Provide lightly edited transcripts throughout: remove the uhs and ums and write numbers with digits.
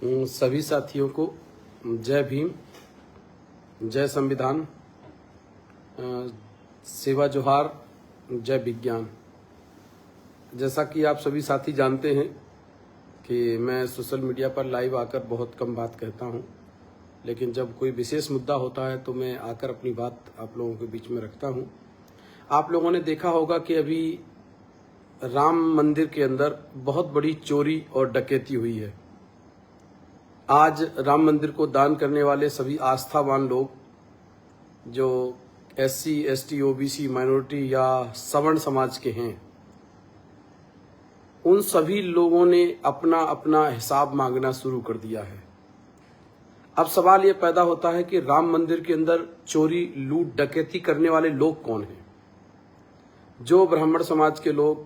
सभी साथियों को जय भीम, जय संविधान, सेवा जोहार, जय विज्ञान। जैसा कि आप सभी साथी जानते हैं कि मैं सोशल मीडिया पर लाइव आकर बहुत कम बात कहता हूं, लेकिन जब कोई विशेष मुद्दा होता है तो मैं आकर अपनी बात आप लोगों के बीच में रखता हूं। आप लोगों ने देखा होगा कि अभी राम मंदिर के अंदर बहुत बड़ी चोरी और डकैती हुई है। आज राम मंदिर को दान करने वाले सभी आस्थावान लोग जो SC, ST, OBC, माइनॉरिटी या सवर्ण समाज के हैं, उन सभी लोगों ने अपना अपना हिसाब मांगना शुरू कर दिया है। अब सवाल ये पैदा होता है कि राम मंदिर के अंदर चोरी, लूट, डकैती करने वाले लोग कौन हैं? जो ब्राह्मण समाज के लोग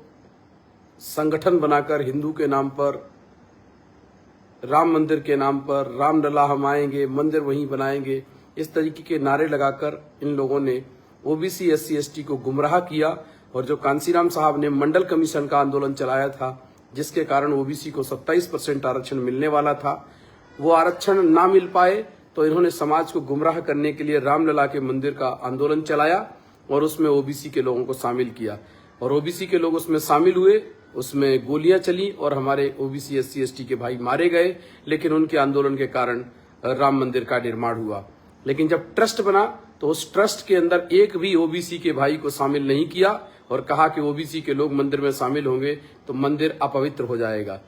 संगठन बनाकर हिंदू के नाम पर, राम मंदिर के नाम पर, रामलला हम आएंगे, मंदिर वहीं बनाएंगे, इस तरीके के नारे लगाकर इन लोगों ने OBC, SC, ST को गुमराह किया। और जो कांसीराम साहब ने मंडल कमीशन का आंदोलन चलाया था, जिसके कारण OBC को 27% आरक्षण मिलने वाला था, वो आरक्षण ना मिल पाए तो इन्होंने समाज को गुमराह करने के लिए रामलला के मंदिर का आंदोलन चलाया और उसमें OBC के लोगों को शामिल किया। और OBC के लोग उसमें शामिल हुए, उसमें गोलियां चली और हमारे OBC, SC, ST के भाई मारे गए। लेकिन उनके आंदोलन के कारण राम मंदिर का निर्माण हुआ। लेकिन जब ट्रस्ट बना तो उस ट्रस्ट के अंदर एक भी OBC के भाई को शामिल नहीं किया और कहा कि OBC के लोग मंदिर में शामिल होंगे तो मंदिर अपवित्र हो जाएगा।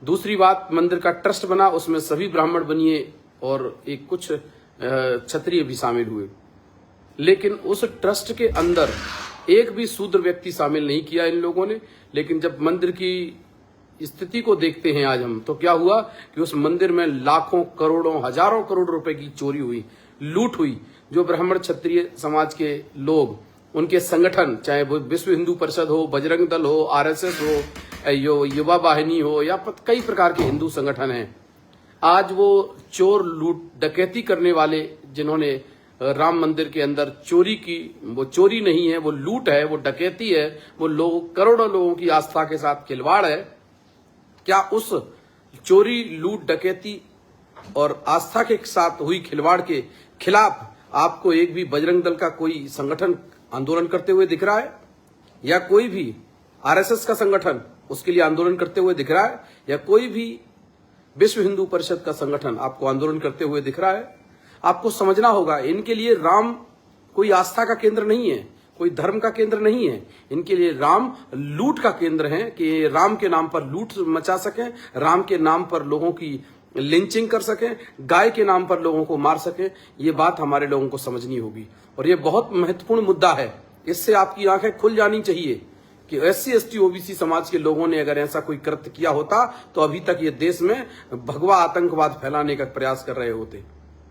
दूसरी बात, मंदिर का ट्रस्ट बना, उसमें सभी ब्राह्मण बनिए और एक कुछ क्षत्रिय भी शामिल हुए। लेकिन उस ट्रस्ट के अंदर एक भी शूद्र व्यक्ति शामिल नहीं किया इन लोगों ने। लेकिन जब मंदिर की स्थिति को देखते हैं आज हम, तो क्या हुआ कि उस मंदिर में लाखों, करोड़ों, हजारों करोड़ रुपए की चोरी हुई, लूट हुई। जो ब्राह्मण क्षत्रिय समाज के लोग, उनके संगठन, चाहे वो विश्व हिंदू परिषद हो, बजरंग दल हो, RSS हो, युवा वाहिनी हो या कई प्रकार के हिंदू संगठन हैं, आज वो चोर, लूट, डकैती करने वाले, जिन्होंने राम मंदिर के अंदर चोरी की, वो चोरी नहीं है, वो लूट है, वो डकैती है, वो लोग, करोड़ों लोगों की आस्था के साथ खिलवाड़ है। क्या उस चोरी, लूट, डकैती और आस्था के साथ हुई खिलवाड़ के खिलाफ आपको एक भी बजरंग दल का कोई संगठन आंदोलन करते हुए दिख रहा है? या कोई भी RSS का संगठन उसके लिए आंदोलन करते हुए दिख रहा है? या कोई भी विश्व हिंदू परिषद का संगठन आपको आंदोलन करते हुए दिख रहा है? आपको समझना होगा, इनके लिए राम कोई आस्था का केंद्र नहीं है, कोई धर्म का केंद्र नहीं है। इनके लिए राम लूट का केंद्र है कि राम के नाम पर लूट मचा सकें, राम के नाम पर लोगों की लिंचिंग कर सकें, गाय के नाम पर लोगों को मार सकें। ये बात हमारे लोगों को समझनी होगी और ये बहुत महत्वपूर्ण मुद्दा है। इससे आपकी आंखें खुल जानी चाहिए कि SC, ST, OBC समाज के लोगों ने अगर ऐसा कोई कृत्य किया होता तो अभी तक ये देश में भगवा आतंकवाद फैलाने का प्रयास कर रहे होते,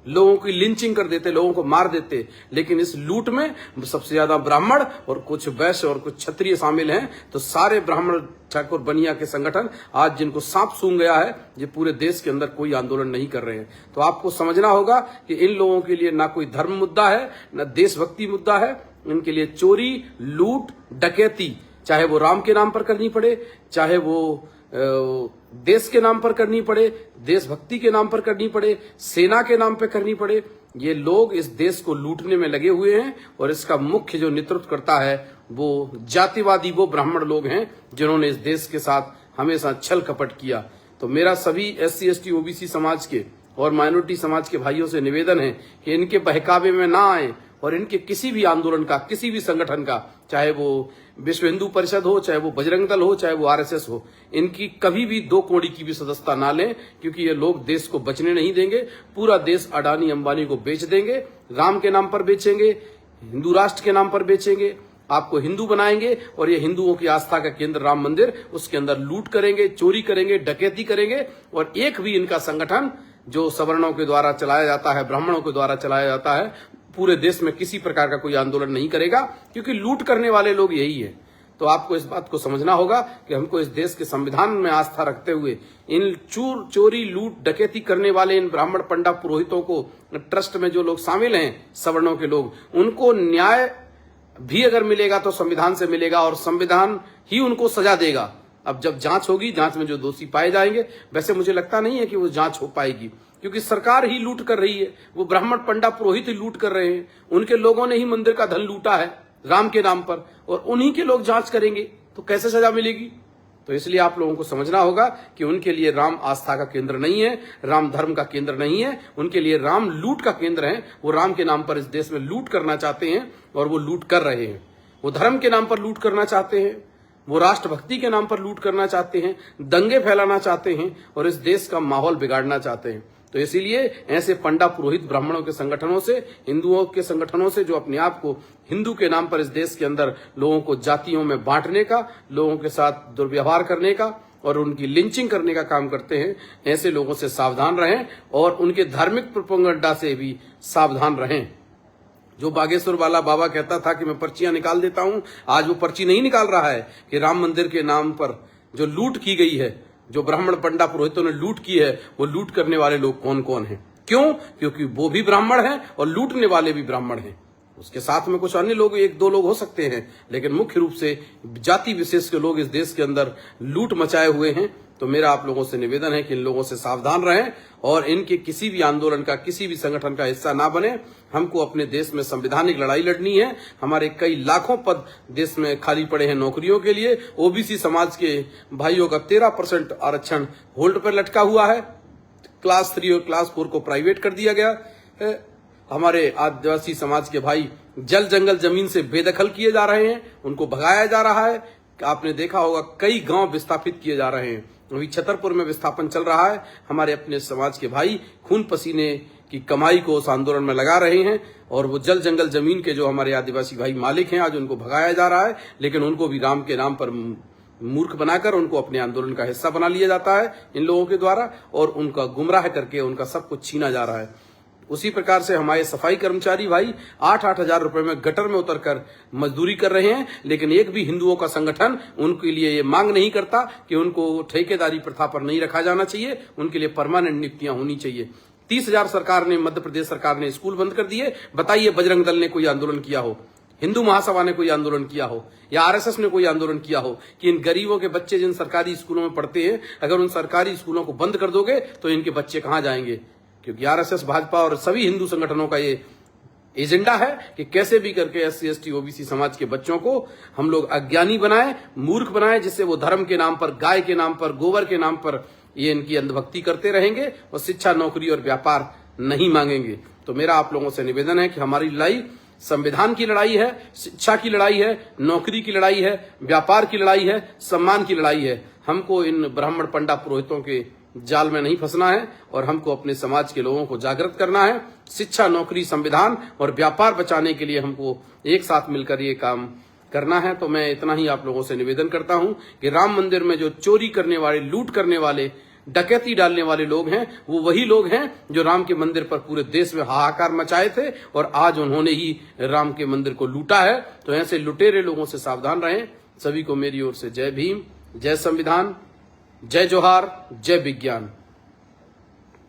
लोगों की लिंचिंग कर देते, लोगों को मार देते। लेकिन इस लूट में सबसे ज्यादा ब्राह्मण और कुछ वैश्य और कुछ क्षत्रिय शामिल हैं। तो सारे ब्राह्मण, ठाकुर, बनिया के संगठन आज जिनको सांप सूंघ गया है, ये पूरे देश के अंदर कोई आंदोलन नहीं कर रहे हैं। तो आपको समझना होगा कि इन लोगों के लिए ना कोई धर्म मुद्दा है, ना देशभक्ति मुद्दा है। इनके लिए चोरी, लूट, डकैती, चाहे वो राम के नाम पर करनी पड़े, चाहे वो देश के नाम पर करनी पड़े, देशभक्ति के नाम पर करनी पड़े, सेना के नाम पर करनी पड़े, ये लोग इस देश को लूटने में लगे हुए हैं। और इसका मुख्य जो नेतृत्व करता है वो जातिवादी, वो ब्राह्मण लोग हैं जिन्होंने इस देश के साथ हमेशा छल कपट किया। तो मेरा सभी SC, ST, OBC समाज के और माइनॉरिटी समाज के भाइयों से निवेदन है कि इनके बहकावे में ना आए और इनके किसी भी आंदोलन का, किसी भी संगठन का, चाहे वो विश्व हिंदू परिषद हो, चाहे वो बजरंग दल हो, चाहे वो RSS हो, इनकी कभी भी 2 कौड़ी की भी सदस्यता ना लें, क्योंकि ये लोग देश को बचने नहीं देंगे। पूरा देश अडानी अंबानी को बेच देंगे, राम के नाम पर बेचेंगे, हिंदू राष्ट्र के नाम पर बेचेंगे, आपको हिंदू बनाएंगे और ये हिंदुओं की आस्था का केंद्र राम मंदिर, उसके अंदर लूट करेंगे, चोरी करेंगे, डकैती करेंगे। और एक भी इनका संगठन जो सवर्णों के द्वारा चलाया जाता है, ब्राह्मणों के द्वारा चलाया जाता है, पूरे देश में किसी प्रकार का कोई आंदोलन नहीं करेगा, क्योंकि लूट करने वाले लोग यही है। तो आपको इस बात को समझना होगा कि हमको इस देश के संविधान में आस्था रखते हुए इन चोरी, लूट, डकैती करने वाले इन ब्राह्मण, पंडा, पुरोहितों को, ट्रस्ट में जो लोग शामिल हैं, सवर्णों के लोग, उनको न्याय भी अगर मिलेगा तो संविधान से मिलेगा और संविधान ही उनको सजा देगा। अब जब जांच होगी, जांच में जो दोषी पाए जाएंगे, वैसे मुझे लगता नहीं है कि वो जांच हो पाएगी, क्योंकि सरकार ही लूट कर रही है, वो ब्राह्मण पंडा पुरोहित ही लूट कर रहे हैं, उनके लोगों ने ही मंदिर का धन लूटा है राम के नाम पर, और उन्हीं के लोग जांच करेंगे तो कैसे सजा मिलेगी। तो इसलिए आप लोगों को समझना होगा कि उनके लिए राम आस्था का केंद्र नहीं है, राम धर्म का केंद्र नहीं है, उनके लिए राम लूट का केंद्र है। वो राम के नाम पर इस देश में लूट करना चाहते हैं और वो लूट कर रहे हैं। वो धर्म के नाम पर लूट करना चाहते हैं, वो राष्ट्रभक्ति के नाम पर लूट करना चाहते हैं, दंगे फैलाना चाहते हैं और इस देश का माहौल बिगाड़ना चाहते हैं। तो इसीलिए ऐसे पंडा पुरोहित ब्राह्मणों के संगठनों से, हिंदुओं के संगठनों से, जो अपने आप को हिंदू के नाम पर इस देश के अंदर लोगों को जातियों में बांटने का, लोगों के साथ दुर्व्यवहार करने का और उनकी लिंचिंग करने का काम करते हैं, ऐसे लोगों से सावधान रहें और उनके धार्मिक प्रोपेगेंडा से भी सावधान रहें। जो बागेश्वर वाला बाबा कहता था कि मैं पर्चियां निकाल देता हूं, आज वो पर्ची नहीं निकाल रहा है कि राम मंदिर के नाम पर जो लूट की गई है, जो ब्राह्मण पंडा पुरोहितों ने लूट की है, वो लूट करने वाले लोग कौन कौन हैं। क्यों? क्योंकि वो भी ब्राह्मण हैं और लूटने वाले भी ब्राह्मण हैं। उसके साथ में कुछ अन्य लोग, एक दो लोग हो सकते हैं, लेकिन मुख्य रूप से जाति विशेष के लोग इस देश के अंदर लूट मचाए हुए हैं। तो मेरा आप लोगों से निवेदन है कि इन लोगों से सावधान रहें और इनके किसी भी आंदोलन का, किसी भी संगठन का हिस्सा ना बने। हमको अपने देश में संवैधानिक लड़ाई लड़नी है। हमारे कई लाखों पद देश में खाली पड़े हैं नौकरियों के लिए। ओबीसी समाज के भाइयों का 13% आरक्षण होल्ड पर लटका हुआ है। क्लास 3 और क्लास 4 को प्राइवेट कर दिया गया है। हमारे आदिवासी समाज के भाई जल जंगल जमीन से बेदखल किए जा रहे हैं, उनको भगाया जा रहा है। आपने देखा होगा कई गांव विस्थापित किए जा रहे हैं। अभी छतरपुर में विस्थापन चल रहा है। हमारे अपने समाज के भाई खून पसीने की कमाई को उस आंदोलन में लगा रहे हैं और वो जल जंगल जमीन के जो हमारे आदिवासी भाई मालिक हैं, आज उनको भगाया जा रहा है, लेकिन उनको भी राम के नाम पर मूर्ख बनाकर उनको अपने आंदोलन का हिस्सा बना लिया जाता है इन लोगों के द्वारा और उनका गुमराह करके उनका सब कुछ छीना जा रहा है। उसी प्रकार से हमारे सफाई कर्मचारी भाई 8-8 हजार रुपए में गटर में उतरकर मजदूरी कर रहे हैं, लेकिन एक भी हिंदुओं का संगठन उनके लिए ये मांग नहीं करता कि उनको ठेकेदारी प्रथा पर नहीं रखा जाना चाहिए, उनके लिए परमानेंट नियुक्तियां होनी चाहिए। 30,000 सरकार ने, मध्य प्रदेश सरकार ने स्कूल बंद कर दिए। बताइए बजरंग दल ने कोई आंदोलन किया हो, हिंदू महासभा ने कोई आंदोलन किया हो या आरएसएस ने कोई आंदोलन किया हो कि इन गरीबों के बच्चे जिन सरकारी स्कूलों में पढ़ते हैं, अगर उन सरकारी स्कूलों को बंद कर दोगे तो इनके बच्चे कहां जाएंगे। क्योंकि आरएसएस, भाजपा और सभी हिंदू संगठनों का ये एजेंडा है कि कैसे भी करके एससी एसटी ओबीसी समाज के बच्चों को हम लोग अज्ञानी बनाएं, मूर्ख बनाएं, जिससे वो धर्म के नाम पर, गाय के नाम पर, गोबर के नाम पर ये इनकी अंधभक्ति करते रहेंगे और शिक्षा, नौकरी और व्यापार नहीं मांगेंगे। तो मेरा आप लोगों से निवेदन है कि हमारी लड़ाई संविधान की लड़ाई है, शिक्षा की लड़ाई है, नौकरी की लड़ाई है, व्यापार की लड़ाई है, सम्मान की लड़ाई है। हमको इन ब्राह्मण पंडा पुरोहितों के जाल में नहीं फंसना है और हमको अपने समाज के लोगों को जागृत करना है। शिक्षा, नौकरी, संविधान और व्यापार बचाने के लिए हमको एक साथ मिलकर ये काम करना है। तो मैं इतना ही आप लोगों से निवेदन करता हूं कि राम मंदिर में जो चोरी करने वाले, लूट करने वाले, डकैती डालने वाले लोग हैं, वो वही लोग हैं जो राम के मंदिर पर पूरे देश में हाहाकार मचाए थे और आज उन्होंने ही राम के मंदिर को लूटा है। तो ऐसे लुटेरे लोगों से सावधान रहें। सभी को मेरी ओर से जय भीम, जय संविधान, जय जोहार, जय विज्ञान।